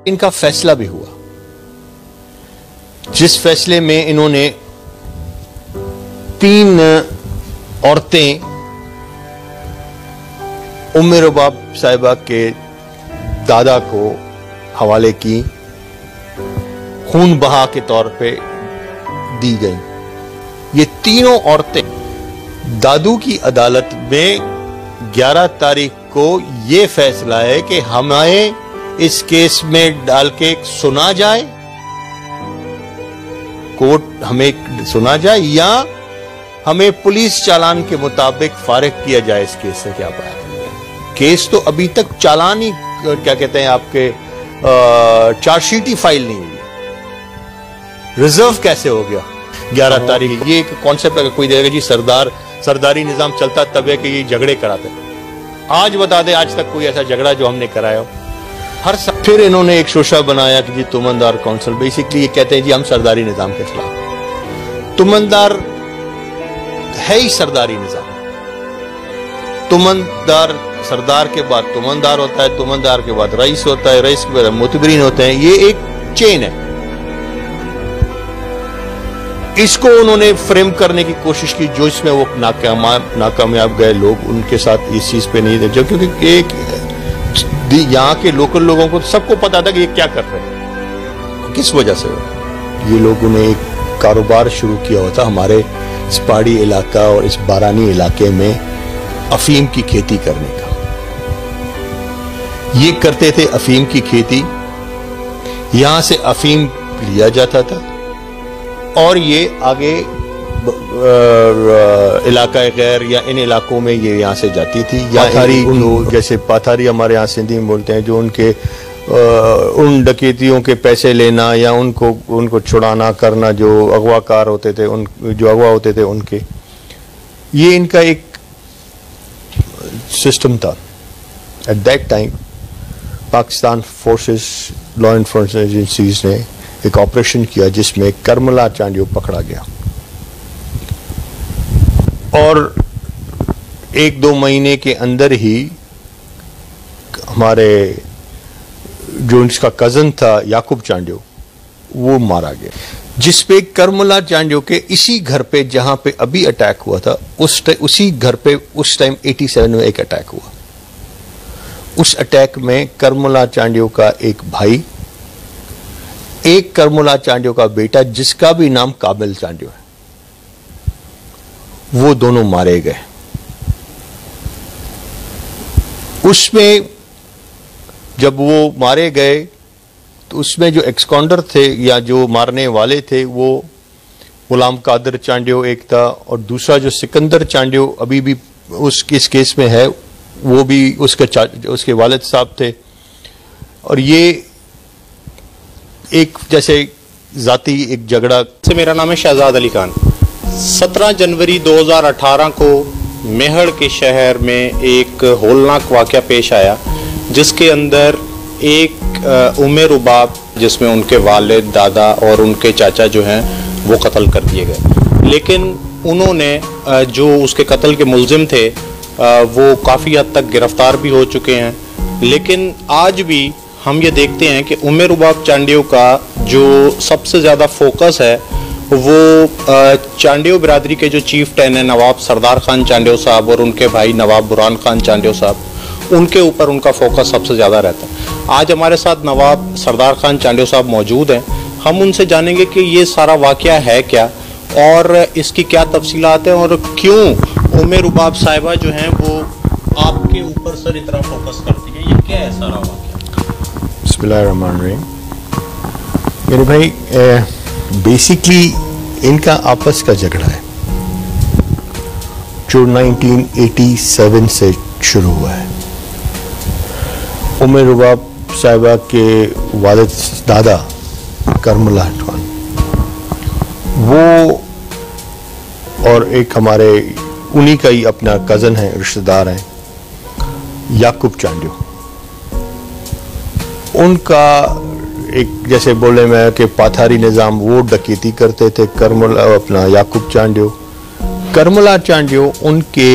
इनका फैसला भी हुआ, जिस फैसले में इन्होंने 3 औरतें उम्मे रुबाब साहिबा के दादा को हवाले की, खून बहा के तौर पे दी गई। ये तीनों औरतें दादू की अदालत में 11 तारीख को ये फैसला है कि हमें इस केस में डाल के सुना जाए, कोर्ट हमें सुना जाए, या हमें पुलिस चालान के मुताबिक फारिग किया जाए इस केस से। क्या बात है, केस तो अभी तक चालान ही, क्या कहते हैं, आपके चार्जशीट ही फाइल नहीं हुई, रिजर्व कैसे हो गया 11 तारीख? ये एक कॉन्सेप्ट अगर कोई देगा जी सरदारी निजाम चलता तब है कि ये झगड़े कराते, आज बता दे आज तक कोई ऐसा झगड़ा जो हमने कराया हो? फिर इन्होंने एक शोशा बनाया कि जी तुमनदार काउंसिल, बेसिकली ये कहते हैं जी हम सरदारी निजाम के खिलाफ। तुमनदार है ही सरदारी निजाम, तुमनदार, सरदार के बाद तुमनदार होता है, तुमनदार के बाद रईस होता है, रईस के बाद मोतबरीन होते हैं, ये एक चेन है। इसको उन्होंने फ्रेम करने की कोशिश की, जो इसमें वो नाकामयाब गए लोग, उनके साथ इस चीज पे नहीं थे, जो क्योंकि एक यहाँ के लोकल लोगों को सबको पता था कि ये क्या कर रहे हैं, किस वजह से ये लोगों ने एक कारोबार शुरू किया होता हमारे इस पहाड़ी इलाका और इस बारानी इलाके में अफीम की खेती करने का। ये करते थे अफीम की खेती, यहां से अफीम लिया जाता था और ये आगे इलाका गैर या इन इलाकों में ये यहाँ से जाती थी। या जैसे पाथारी हमारे यहाँ सिंधी में बोलते हैं, जो उनके उन डकैतियों के पैसे लेना या उनको छुड़ाना करना, जो अगवाकार होते थे, जो अगवा होते थे उनके, ये इनका एक सिस्टम था। At that time Pakistan forces, law enforcement agencies ने एक ऑपरेशन किया जिसमें करमला चांडियो पकड़ा गया और 1-2 महीने के अंदर ही हमारे जो इसका कजन था याकूब चांडियो वो मारा गया, जिसपे करमला चांडियो के इसी घर पे जहां पे अभी अटैक हुआ था उसी घर पे उस टाइम 87 में एक अटैक हुआ। उस अटैक में करमला चांडियो का एक भाई, एक करमला चांडियो का बेटा जिसका भी नाम काबिल चांडियो है, वो दोनों मारे गए। उसमें जब वो मारे गए तो उसमें जो एक्सकाउंडर थे या जो मारने वाले थे वो गुलाम कादिर चांडियो एक था, और दूसरा जो सिकंदर चांडियो अभी भी इस केस में है, वो भी उसके वालिद साहब थे। और ये एक जैसे जाती एक झगड़ा से। मेरा नाम है शहजाद अली खान। 17 जनवरी 2018 को मेहड़ के शहर में एक होलनाक वाक़या पेश आया, जिसके अंदर एक उम्मे रुबाब, जिसमें उनके वालिद, दादा और उनके चाचा जो हैं वो कत्ल कर दिए गए। लेकिन उन्होंने जो उसके कत्ल के मुल्जिम थे वो काफ़ी हद तक गिरफ्तार भी हो चुके हैं। लेकिन आज भी हम ये देखते हैं कि उम्मे रुबाब चांडियो का जो सबसे ज़्यादा फोकस है वो चांडियो बिरादरी के जो चीफ 10 है नवाब सरदार खान चांडियो साहब और उनके भाई नवाब बुरहान खान चांडियो साहब, उनके ऊपर उनका फोकस सबसे ज़्यादा रहता है। आज हमारे साथ नवाब सरदार खान चांडियो साहब मौजूद हैं। हम उनसे जानेंगे कि ये सारा वाक़या है क्या और इसकी क्या तफसीलात हैं और क्यों उम्मे रुबाब साहिबा जो हैं वो आपके ऊपर सर इतना फोकस करती है। ये क्या है सारा वाक़या? बिस्मिल्लाहिर्रहमानिर्रहीम। मेरे भाई, बेसिकली इनका आपस का झगड़ा है जो 1987 से शुरू हुआ है। उम्मे रुबाब साहिबा के वालिद दादा करमला खान, वो और एक हमारे उन्हीं का ही अपना कज़न है, रिश्तेदार हैं, याकूब चांडियो, उनका एक जैसे बोले मैं कि पाथारी निज़ाम, वो डकैती करते थे। करमला अपना याकूब चांडियो, करमला चांडियो उनके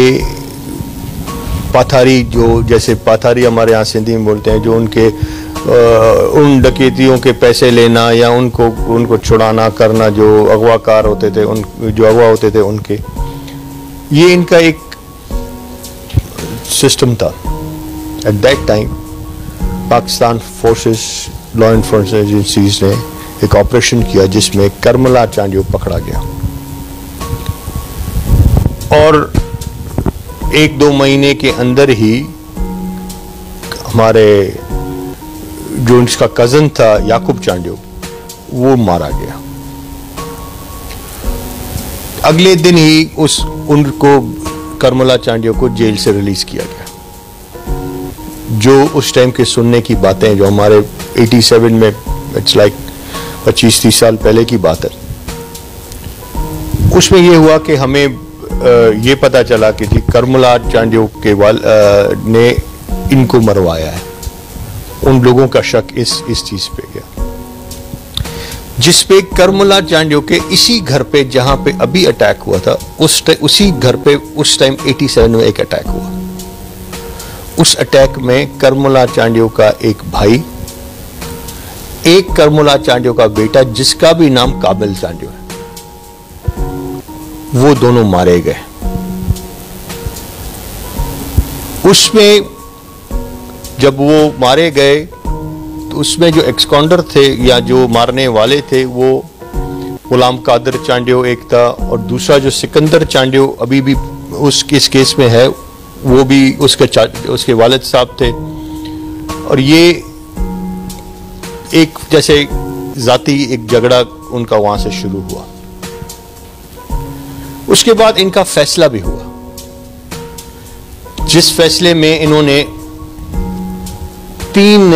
पाथारी, जो जैसे पाथारी हमारे यहाँ सिंधी में बोलते हैं, जो उनके उन डकैतियों के पैसे लेना या उनको छुड़ाना करना, जो अगवाकार होते थे, जो अगवा होते थे उनके, ये इनका एक सिस्टम था। At that time Pakistan forces, law enforcement agencies ने एक ऑपरेशन किया जिसमें करमला चांडियो पकड़ा गया और 1-2 महीने के अंदर ही हमारे जो इसका कजन था याकूब चांडियो, वो मारा गया। अगले दिन ही उनको करमला चांडियो को जेल से रिलीज किया गया। जो उस टाइम के सुनने की बातें, जो हमारे 87 में, इट्स लाइक 25-30 साल पहले की बात है, उसमें यह हुआ कि हमें ये पता चला कि जी करमला चांडियो के ने इनको मरवाया है। उन लोगों का शक इस चीज पे गया, जिस पे करमला चांडियो के इसी घर पे जहां पे अभी अटैक हुआ था, उसी घर पे उस टाइम 87 में एक अटैक हुआ। उस अटैक में करमला चांडियो का एक भाई, एक करमला चांडियो का बेटा जिसका भी नाम काबिल चांडियो है, वो दोनों मारे गए। उसमें जब वो मारे गए तो उसमें जो एक्सकाउंडर थे या जो मारने वाले थे, वो गुलाम कादिर चांडियो एक था, और दूसरा जो सिकंदर चांडियो अभी भी इस केस में है, वो भी उसके वालिद साहब थे। और ये एक जैसे जाती एक झगड़ा उनका वहां से शुरू हुआ। उसके बाद इनका फैसला भी हुआ, जिस फैसले में इन्होंने 3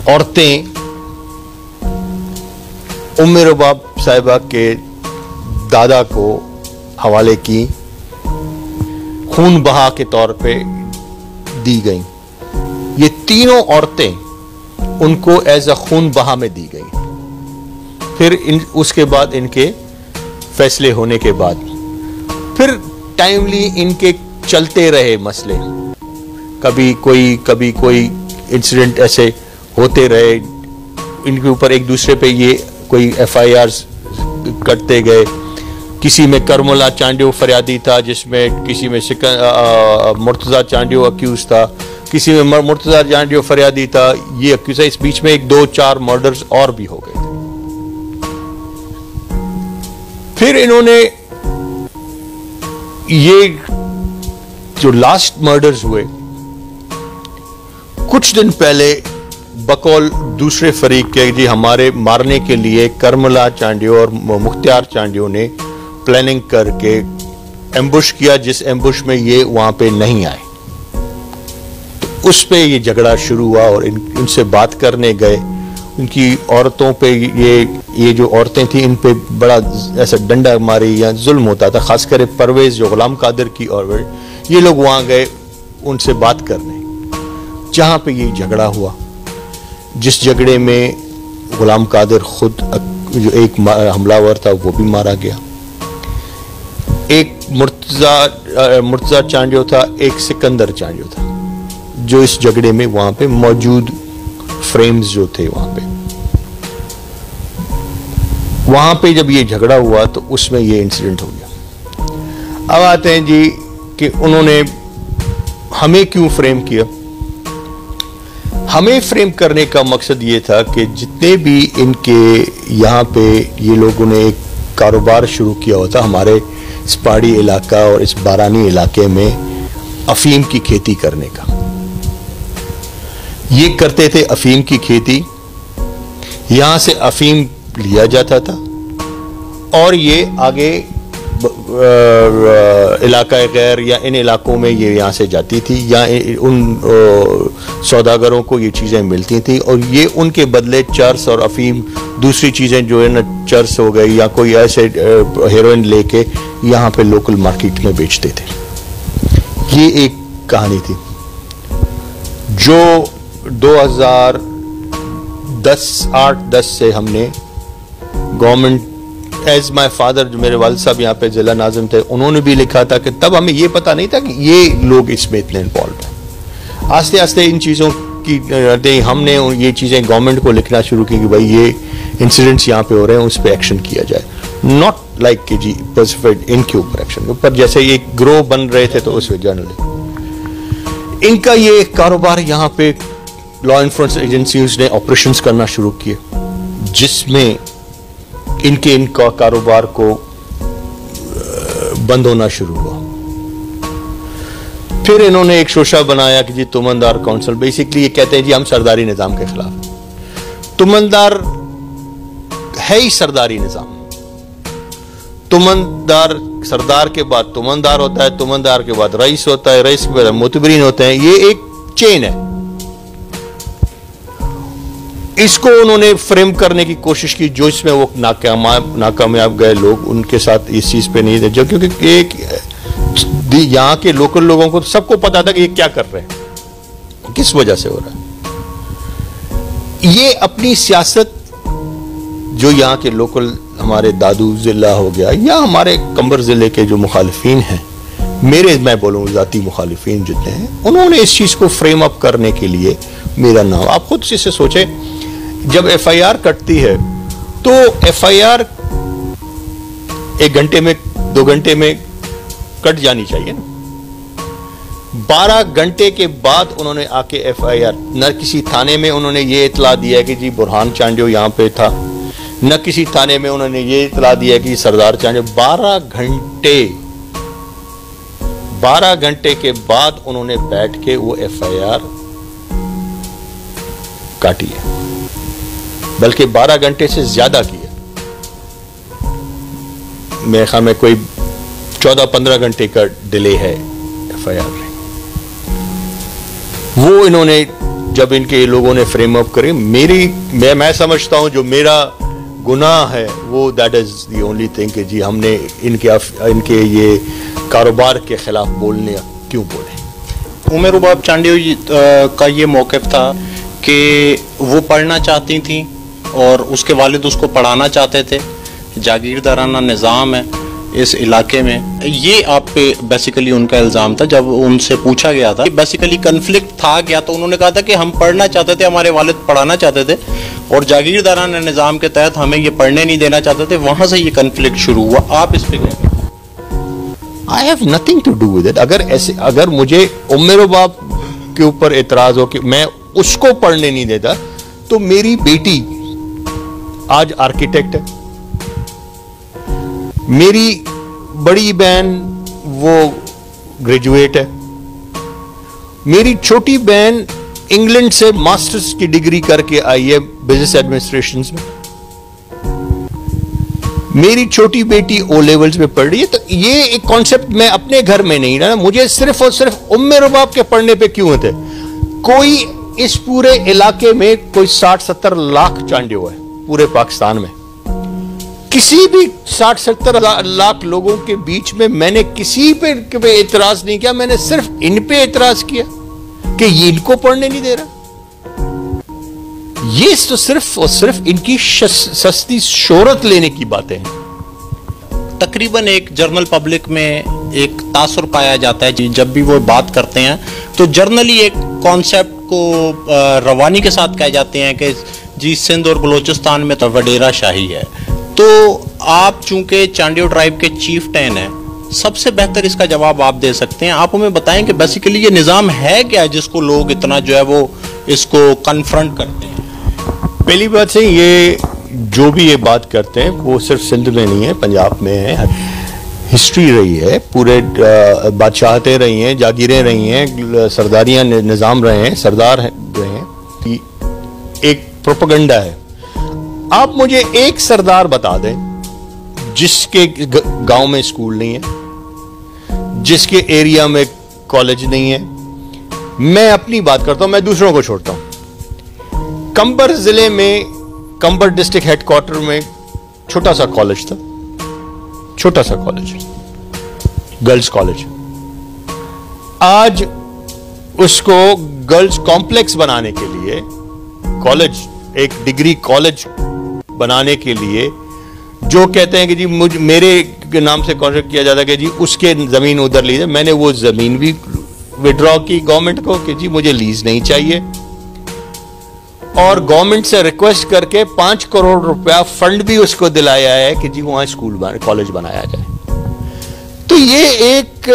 औरतें उम्मे रुबाब साहिबा के दादा को हवाले की, खून बहा के तौर पे दी गई। ये तीनों औरतें उनको एज अ खून बहा में दी गई। फिर उसके बाद इनके फैसले होने के बाद फिर टाइमली इनके चलते रहे मसले, कभी कोई इंसिडेंट ऐसे होते रहे, इनके ऊपर एक दूसरे पे ये कोई FIRs करते गए। किसी में करमला चांडियो फरियादी था, जिसमें किसी में मुर्तजा चांडियो अक्यूज था, किसी में मुर्तजा चांडियो फरियादी था, ये अक्यूज है। इस बीच में 1-2-4 मर्डर्स और भी हो गए थे। फिर इन्होंने ये जो लास्ट मर्डर्स हुए, कुछ दिन पहले बकौल दूसरे फरीक के, जी हमारे मारने के लिए करमला चांडियो और मुख्तियार चांडियो ने प्लानिंग करके एम्बुश किया, जिस एम्बुश में ये वहां पे नहीं आए। तो उस पे ये झगड़ा शुरू हुआ और उनसे बात करने गए। उनकी औरतों पे ये जो औरतें थी, इन पे बड़ा ऐसा डंडा मारी या जुल्म होता था, खासकर परवेज जो गुलाम कादिर की, और ये लोग वहां गए उनसे बात करने, जहां पे ये झगड़ा हुआ, जिस झगड़े में गुलाम कादिर खुद जो एक हमलावर था वो भी मारा गया। एक मुर्तजा चांडियो था, एक सिकंदर चांडियो था, जो इस झगड़े में वहां पे मौजूद फ्रेम्स जो थे वहां पे जब ये झगड़ा हुआ तो उसमें ये इंसिडेंट हो गया। अब आते हैं जी कि उन्होंने हमें क्यों फ्रेम किया। हमें फ्रेम करने का मकसद ये था कि जितने भी इनके यहाँ पे ये लोगों ने एक कारोबार शुरू किया होता हमारे इस पहाड़ी इलाका और इस बारानी इलाके में अफीम की खेती करने का, ये करते थे अफीम की खेती। यहां से अफीम लिया जाता था और ये आगे इलाका गैर या इन इलाकों में ये यहाँ से जाती थी, या उन सौदागरों को ये चीज़ें मिलती थी और ये उनके बदले चर्स और अफीम दूसरी चीज़ें जो है ना, चर्स हो गई या कोई ऐसे हेरोइन लेके यहाँ पे लोकल मार्केट में बेचते थे। ये एक कहानी थी जो 2008-10 से हमने गवर्नमेंट, एज माई फादर जो मेरे वालिद साहब यहाँ पे जिला नाज़िम थे, उन्होंने भी लिखा था कि तब हमें ये पता नहीं था कि ये लोग इसमें इतने इन्वॉल्व हैं। आस्ते आस्ते इन चीज़ों कि हमने ये चीज़ें गवर्नमेंट को लिखना शुरू की कि भाई ये इंसिडेंट्स यहाँ पे हो रहे हैं, उस पर एक्शन किया जाए। नॉट लाइक कि जी स्पेसिफाइड इनके ऊपर एक्शन, पर जैसे ये ग्रोह बन रहे थे तो उस जनरली इनका ये कारोबार यहाँ पे लॉ इन्फोर्समेंट एजेंसीज ने ऑपरेशंस करना शुरू किए, जिसमें इनका कारोबार को बंद होना शुरू हुआ। फिर इन्होंने एक शोशा बनाया कि जी तुमनदार काउंसिल, बेसिकली ये कहते हैं जी हम सरदारी निजाम के खिलाफ। तुमनदार है ही सरदारी निजाम। तुमनदार, सरदार के बाद तुमनदार होता है, तुमनदार के बाद रईस होता है, रईस के बाद मुतबरीन होते हैं। ये एक चेन है। इसको उन्होंने फ्रेम करने की कोशिश की, जो इसमें वो नाकामयाब गए लोग, उनके साथ इस चीज पे नहीं थे, जो क्योंकि एक यहाँ के लोकल लोगों को सबको पता था कि ये क्या कर रहे हैं, किस वजह से हो रहा है। ये अपनी सियासत जो यहाँ के लोकल हमारे दादू जिला हो गया या हमारे कंबर जिले के जो मुखालिफिन हैं, मैं बोलूँ जाती मुखालिफिन जितने हैं, उन्होंने इस चीज को फ्रेम अप करने के लिए मेरा नाम, आप खुद से सोचे, जब FIR कटती है तो FIR 1 घंटे में 2 घंटे में कट जानी चाहिए ना। 12 घंटे के बाद उन्होंने आके FIR, न किसी थाने में उन्होंने ये इतला दिया कि जी बुरहान चांडियो यहां पे था, न किसी थाने में उन्होंने ये इतला दिया कि सरदार चांडियो। 12 घंटे के बाद उन्होंने बैठ के वो FIR काटी है, बल्कि 12 घंटे से ज्यादा किया। मेरे ख्याल में कोई 14-15 घंटे का डिले है FIR में। वो इन्होंने जब इनके लोगों ने फ्रेम अप करे, मैं समझता हूं जो मेरा गुनाह है वो that is the only thing कि जी हमने इनके ये कारोबार के खिलाफ बोलने क्यों बोले। उमर रुबाब चांडियो जी का ये मौक़िफ़ था कि वो पढ़ना चाहती थी और उसके वालिद उसको पढ़ाना चाहते थे। जागीरदाराना निज़ाम है इस इलाके में, ये आप पे बेसिकली उनका इल्ज़ाम था। जब उनसे पूछा गया था, बेसिकली कन्फ्लिक्ट था क्या, तो उन्होंने कहा था कि हम पढ़ना चाहते थे, हमारे वालिद पढ़ाना चाहते थे और जागीरदाराना निज़ाम के तहत हमें ये पढ़ने नहीं देना चाहते थे। वहां से ये कन्फ्लिक्ट शुरू हुआ। आप इस पे क्या? I have nothing to do with it. अगर मुझे उम्र बाप के ऊपर एतराज हो कि मैं उसको पढ़ने नहीं देता, तो मेरी बेटी आज आर्किटेक्ट है, मेरी बड़ी बहन वो ग्रेजुएट है, मेरी छोटी बहन इंग्लैंड से मास्टर्स की डिग्री करके आई है बिजनेस एडमिनिस्ट्रेशन में, मेरी छोटी बेटी O लेवल्स में पढ़ रही है। तो ये एक कॉन्सेप्ट मैं अपने घर में नहीं ना, मुझे सिर्फ और सिर्फ उम्मे रुबाब के पढ़ने पे क्यों होते। कोई इस पूरे इलाके में कोई 60-70 लाख चांडियो है पूरे पाकिस्तान में। किसी भी 60-70 लाख लोगों के बीच में मैंने किसी पे एतराज नहीं किया, मैंने सिर्फ इन पे एतराज किया कि ये इनको पढ़ने नहीं दे रहा। ये तो सिर्फ और सिर्फ इनकी सस्ती शोहरत लेने की बातें हैं। तकरीबन एक जर्नल पब्लिक में एक तासुर पाया जाता है, जब भी वो बात करते हैं तो जर्नली एक कॉन्सेप्ट को रवानी के साथ कह जाते हैं कि जी सिंध और बलोचिस्तान में तो वडेरा शाही है। तो आप चूंकि चांडियो ट्राइब के चीफ्टेन हैं, सबसे बेहतर इसका जवाब आप दे सकते हैं। आप हमें बताएं कि बेसिकली ये निज़ाम है क्या जिसको लोग इतना जो है वो इसको कन्फ्रंट करते हैं। पहली बात से ये जो भी ये बात करते हैं वो सिर्फ सिंध में नहीं है, पंजाब में है। हिस्ट्री रही है, पूरे बादशाहतें रही हैं, जागीरें रही हैं, सरदारियां निज़ाम रहे हैं, सरदार रहे हैं। एक प्रोपेगेंडा है। आप मुझे एक सरदार बता दें जिसके गांव में स्कूल नहीं है, जिसके एरिया में कॉलेज नहीं है। मैं अपनी बात करता हूं, मैं दूसरों को छोड़ता हूं। कंबर जिले में, कंबर डिस्ट्रिक्ट हेडक्वार्टर में छोटा सा कॉलेज था, छोटा सा कॉलेज, गर्ल्स कॉलेज। आज उसको गर्ल्स कॉम्प्लेक्स बनाने के लिए, कॉलेज, एक डिग्री कॉलेज बनाने के लिए, जो कहते हैं कि जी मेरे नाम से कॉन्ट्रैक्ट किया जाता है कि जी उसके जमीन उधर लीजिए। मैंने वो जमीन भी विड्रॉ की गवर्नमेंट को कि जी मुझे लीज नहीं चाहिए, और गवर्नमेंट से रिक्वेस्ट करके 5 करोड़ रुपया फंड भी उसको दिलाया है कि जी वहां स्कूल कॉलेज बनाया जाए। तो ये एक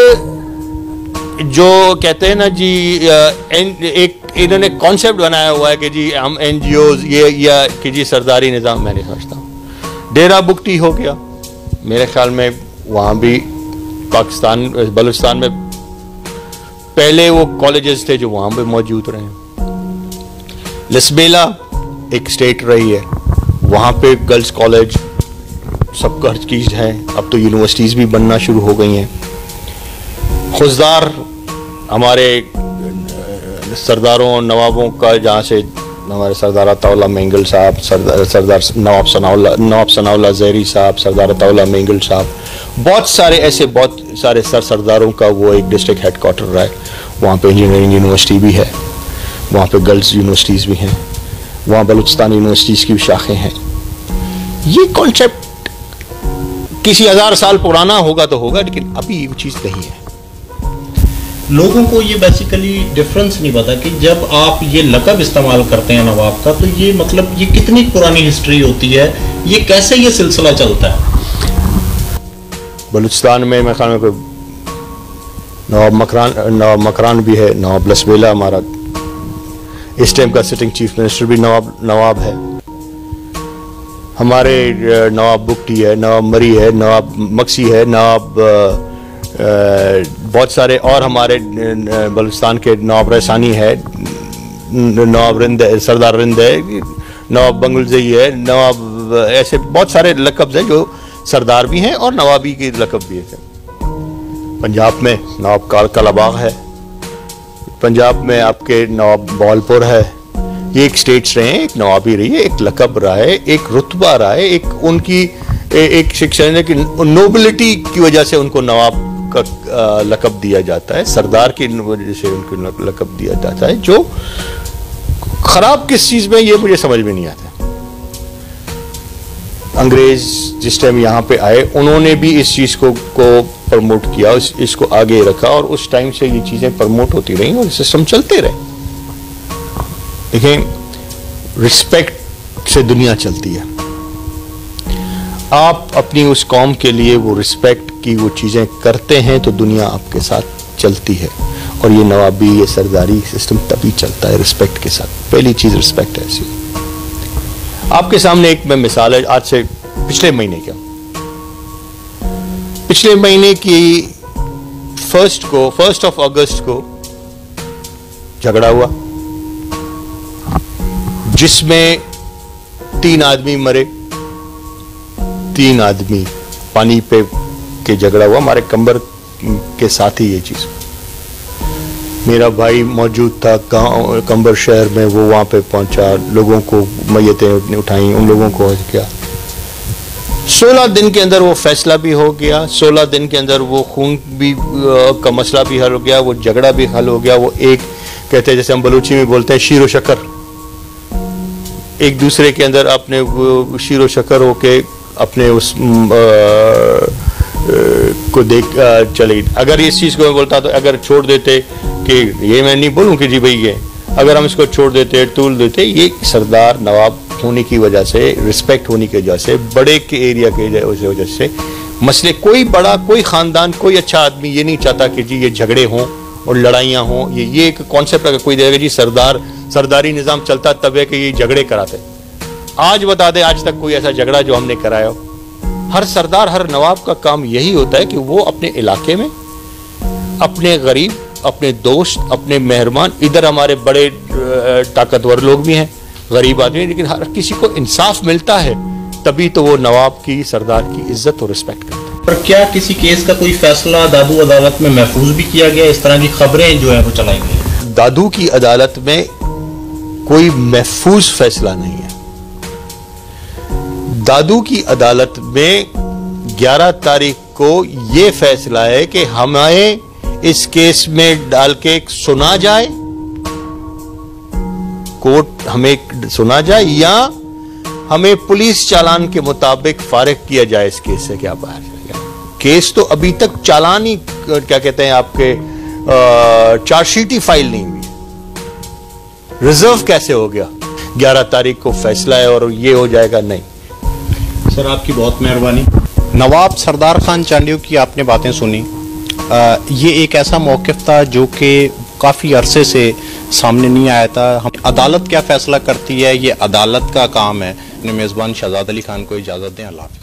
जो कहते हैं ना जी एक इन्होंने कॉन्सेप्ट बनाया हुआ है कि जी हम एनजीओज ये या कि जी सरदारी निजाम। मैं नहीं समझता हूं। डेरा बुगटी हो गया, मेरे ख्याल में वहां भी पाकिस्तान बलूचिस्तान में पहले वो कॉलेजेस थे जो वहां पे मौजूद रहे। लसबेला एक स्टेट रही है, वहां पे गर्ल्स कॉलेज सब खर्च की है। अब तो यूनिवर्सिटीज भी बनना शुरू हो गई हैं। खुजदार हमारे सरदारों नवाबों का, जहाँ से हमारे सरदार अताउल्लाह मेंगल साहब, सरदार नवाब सनाउल्लाह ज़हरी साहब, सरदार अताउल्लाह मेंगल साहब, बहुत सारे ऐसे बहुत सारे सरदारों का वो एक डिस्ट्रिक्ट हेडक्वार्टर रहा है। वहाँ पे इंजीनियरिंग यूनिवर्सिटी भी है, वहाँ पे गर्ल्स यूनिवर्सिटीज़ भी हैं, वहाँ बलूचिस्तान यूनिवर्सिटीज़ की भी शाखें हैं। ये कॉन्सेप्ट किसी 1000 साल पुराना होगा तो होगा, लेकिन अभी वो चीज़ नहीं है। लोगों को ये बेसिकली डिफरेंस नहीं पता कि जब आप ये लक़ब इस्तेमाल करते हैं नवाब का, तो ये मतलब ये कितनी पुरानी हिस्ट्री होती है, ये कैसे ये सिलसिला चलता है। बलूचिस्तान में मेरे ख्याल में कोई नवाब मकरान भी है, नवाब लसबेला हमारा इस टाइम का सिटिंग चीफ मिनिस्टर भी नवाब है। हमारे नवाब बुगटी है, नवाब मरी है, नवाब मक्सी है, नवाब बहुत सारे और हमारे बलूचिस्तान के नवाब रहसानी है, नवाब रिंद है, सरदार रिंद है, नवाब बंगलजई है, नवाब ऐसे बहुत सारे लक़ब हैं जो सरदार भी हैं और नवाबी के लक़ब भी हैं। पंजाब में नवाब कलाबाग है, पंजाब में आपके नवाब बहावलपुर है। ये एक स्टेट्स रहे हैं, एक नवाबी रही है, एक लक़ब रहा है, एक रुतबा रहा है, एक उनकी एक शिक्षा है कि नोबिलिटी की वजह से उनको नवाब का लक़ब दिया जाता है, सरदार की वजह से उनको लक़ब दिया जाता है। जो खराब किस चीज में, ये मुझे समझ में नहीं आता। अंग्रेज जिस टाइम यहाँ पे आए, उन्होंने भी इस चीज को प्रमोट किया, इसको आगे रखा, और उस टाइम से ये चीजें प्रमोट होती रही और सिस्टम चलते रहे। देखें, रिस्पेक्ट से दुनिया चलती है। आप अपनी उस कौम के लिए वो रिस्पेक्ट की वो चीजें करते हैं तो दुनिया आपके साथ चलती है। और ये नवाबी, ये सरदारी सिस्टम तभी चलता है रिस्पेक्ट के साथ। पहली चीज रिस्पेक्ट है। ऐसी आपके सामने एक मैं मिसाल है, आज से पिछले महीने की 1 अगस्त को झगड़ा हुआ, जिसमें 3 आदमी मरे, 3 आदमी पानी पे के झगड़ा हुआ। हमारे कंबर के साथ ही ये चीज, मेरा भाई मौजूद था गांव कंबर शहर में, वो वहां पे पहुंचा, लोगों को मैयतें उठाई, उन लोगों को किया। 16 दिन के अंदर वो फैसला भी हो गया, 16 दिन के अंदर वो खून भी का मसला भी हल हो गया, वो झगड़ा भी हल हो गया। वो एक कहते हैं, जैसे हम बलूची में बोलते हैं, शीरो शक्कर, एक दूसरे के अंदर अपने वो शीरो शक्कर होके अपने उस को देख चले। अगर इस चीज को मैं बोलता तो अगर छोड़ देते, कि ये मैं नहीं बोलूं कि जी भाई ये, अगर हम इसको छोड़ देते, तूल देते, ये सरदार नवाब होने की वजह से, रिस्पेक्ट होने की वजह से, बड़े के एरिया के वजह से मसले, कोई बड़ा, कोई खानदान, कोई अच्छा आदमी ये नहीं चाहता कि जी ये झगड़े हों और लड़ाइयाँ हों। ये एक कॉन्सेप्ट अगर कोई देगा जी सरदारी निज़ाम चलता तब है कि ये झगड़े कराते। आज बता दें, आज तक कोई ऐसा झगड़ा जो हमने कराया हो। हर सरदार, हर नवाब का काम यही होता है कि वो अपने इलाके में अपने गरीब, अपने दोस्त, अपने मेहरबान, इधर हमारे बड़े ताकतवर लोग भी हैं, गरीब आदमी, लेकिन हर किसी को इंसाफ मिलता है, तभी तो वो नवाब की, सरदार की इज्जत और रिस्पेक्ट करते हैं। पर क्या किसी केस का कोई फैसला दादू अदालत में महफूज भी किया गया? इस तरह की खबरें जो है वो चलाई गई। दादू की अदालत में कोई महफूज फैसला नहीं है। दादू की अदालत में 11 तारीख को यह फैसला है कि हमें इस केस में डाल के सुना जाए, कोर्ट हमें सुना जाए, या हमें पुलिस चालान के मुताबिक फारिग किया जाए इस केस से। क्या बाहर केस तो अभी तक चालान ही, क्या कहते हैं, आपके चार्जशीट ही फाइल नहीं हुई। रिजर्व कैसे हो गया? 11 तारीख को फैसला है और ये हो जाएगा, नहीं। सर आपकी बहुत मेहरबानी। नवाब सरदार खान चांडियो की आपने बातें सुनी। ये एक ऐसा मौक़िफ़ था जो कि काफ़ी अरसे से सामने नहीं आया था। हम अदालत क्या फ़ैसला करती है, ये अदालत का काम है। अपने मेज़बान शहजाद अली खान को इजाज़त दें। अल्लाह हाफ़िज़।